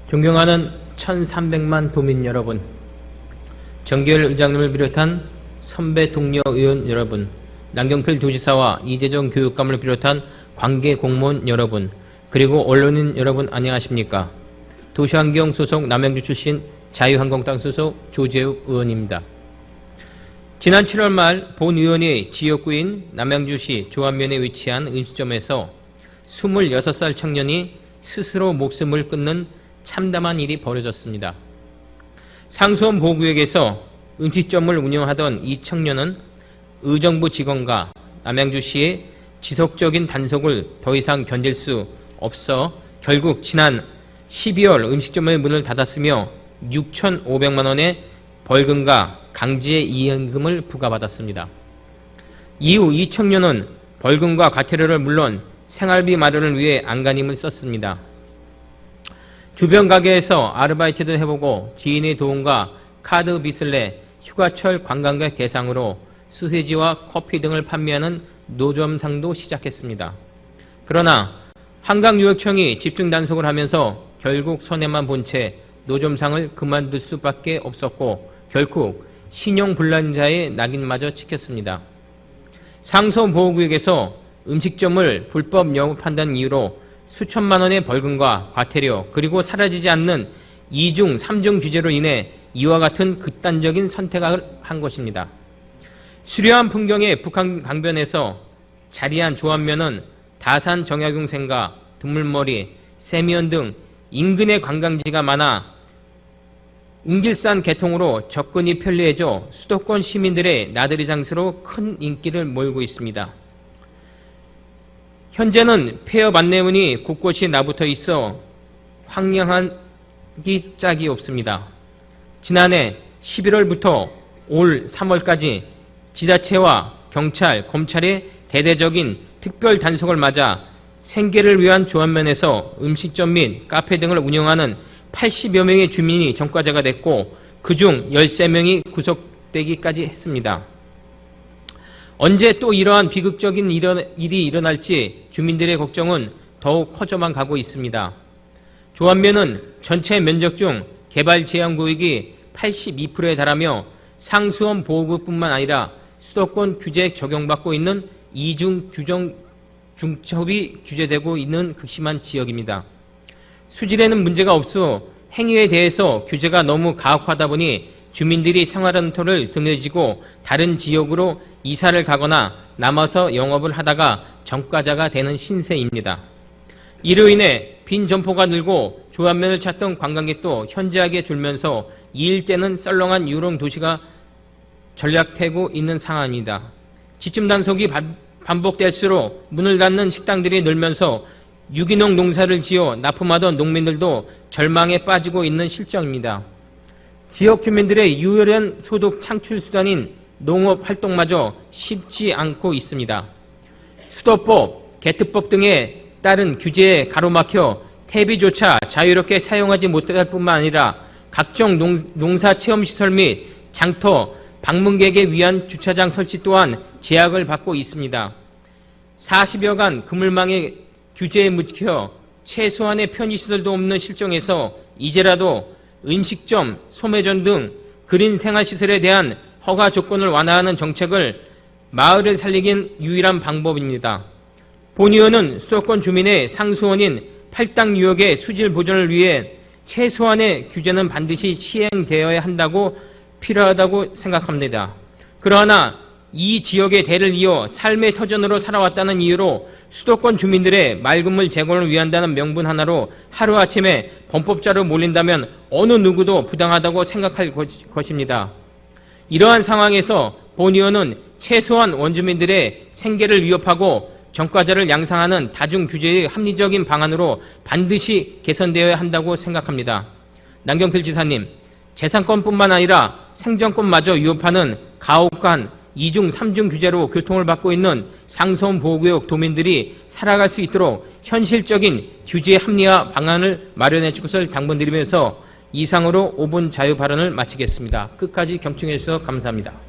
존경하는 1300만 도민 여러분, 정계열 의장님을 비롯한 선배 동료 의원 여러분, 남경필 도지사와 이재정 교육감을 비롯한 관계 공무원 여러분, 그리고 언론인 여러분 안녕하십니까? 도시환경 소속 남양주 출신 자유한국당 소속 조재욱 의원입니다. 지난 7월 말 본 의원이 지역구인 남양주시 조안면에 위치한 음식점에서 26살 청년이 스스로 목숨을 끊는 참담한 일이 벌어졌습니다. 상수원 보호구역에서 음식점을 운영하던 이 청년은 의정부 직원과 남양주시의 지속적인 단속을 더 이상 견딜 수 없어 결국 지난 12월 음식점의 문을 닫았으며 6,500만 원의 벌금과 강제 이행금을 부과받았습니다. 이후 이 청년은 벌금과 과태료를 물론 생활비 마련을 위해 안간힘을 썼습니다. 주변 가게에서 아르바이트도 해보고 지인의 도움과 카드 빚을 내 휴가철 관광객 대상으로 소세지와 커피 등을 판매하는 노점상도 시작했습니다. 그러나 한강유역청이 집중 단속을 하면서 결국 손해만 본 채 노점상을 그만둘 수밖에 없었고 결국 신용불량자의 낙인마저 찍혔습니다. 상수원 보호구역에서 음식점을 불법 영업한다는 이유로 수천만 원의 벌금과 과태료 그리고 사라지지 않는 2중, 3중 규제로 인해 이와 같은 극단적인 선택을 한 것입니다. 수려한 풍경의 북한 강변에서 자리한 조안면은 다산 정약용생과 드물머리, 세미연 등 인근의 관광지가 많아 웅길산 개통으로 접근이 편리해져 수도권 시민들의 나들이 장소로 큰 인기를 몰고 있습니다. 현재는 폐업 안내문이 곳곳이 나붙어 있어 황량한 짝이 없습니다. 지난해 11월부터 올 3월까지 지자체와 경찰, 검찰의 대대적인 특별 단속을 맞아 생계를 위한 조안면에서 음식점 및 카페 등을 운영하는 80여 명의 주민이 전과자가 됐고 그중 13명이 구속되기까지 했습니다. 언제 또 이러한 비극적인 일이 일어날지 주민들의 걱정은 더욱 커져만 가고 있습니다. 조안면은 전체 면적 중 개발 제한 구역이 82%에 달하며 상수원 보호구뿐만 아니라 수도권 규제 적용받고 있는 이중 규정 중첩이 규제되고 있는 극심한 지역입니다. 수질에는 문제가 없어 행위에 대해서 규제가 너무 가혹하다 보니 주민들이 생활하는 터를 등에 지고 다른 지역으로 이사를 가거나 남아서 영업을 하다가 전과자가 되는 신세입니다. 이로 인해 빈 점포가 늘고 조안면을 찾던 관광객도 현저하게 줄면서 이 일대는 썰렁한 유흥 도시가 전락되고 있는 상황입니다. 지침 단속이 반복될수록 문을 닫는 식당들이 늘면서 유기농 농사를 지어 납품하던 농민들도 절망에 빠지고 있는 실정입니다. 지역 주민들의 유일한 소득 창출 수단인 농업 활동마저 쉽지 않고 있습니다. 수도법, 개특법 등에 따른 규제에 가로막혀 퇴비조차 자유롭게 사용하지 못할 뿐만 아니라 각종 농사체험시설 및 장터, 방문객에 위한 주차장 설치 또한 제약을 받고 있습니다. 40여간 그물망의 규제에 묻혀 최소한의 편의시설도 없는 실정에서 이제라도 음식점, 소매점 등 그린 생활시설에 대한 허가 조건을 완화하는 정책을 마을을 살리긴 유일한 방법입니다. 본 의원은 수도권 주민의 상수원인 팔당 유역의 수질 보존을 위해 최소한의 규제는 반드시 시행되어야 한다고 필요하다고 생각합니다. 그러나 이 지역의 대를 이어 삶의 터전으로 살아왔다는 이유로 수도권 주민들의 맑음을 제공을 위한다는 명분 하나로 하루아침에 범법자로 몰린다면 어느 누구도 부당하다고 생각할 것입니다. 이러한 상황에서 본 의원은 최소한 원주민들의 생계를 위협하고 전과자를 양상하는 다중규제의 합리적인 방안으로 반드시 개선되어야 한다고 생각합니다. 남경필 지사님, 재산권뿐만 아니라 생존권마저 위협하는 가혹한 2중, 3중 규제로 교통을 받고 있는 상수원 보호구역 도민들이 살아갈 수 있도록 현실적인 규제 합리화 방안을 마련해 줄 것을 당부드리면서 이상으로 5분 자유 발언을 마치겠습니다. 끝까지 경청해 주셔서 감사합니다.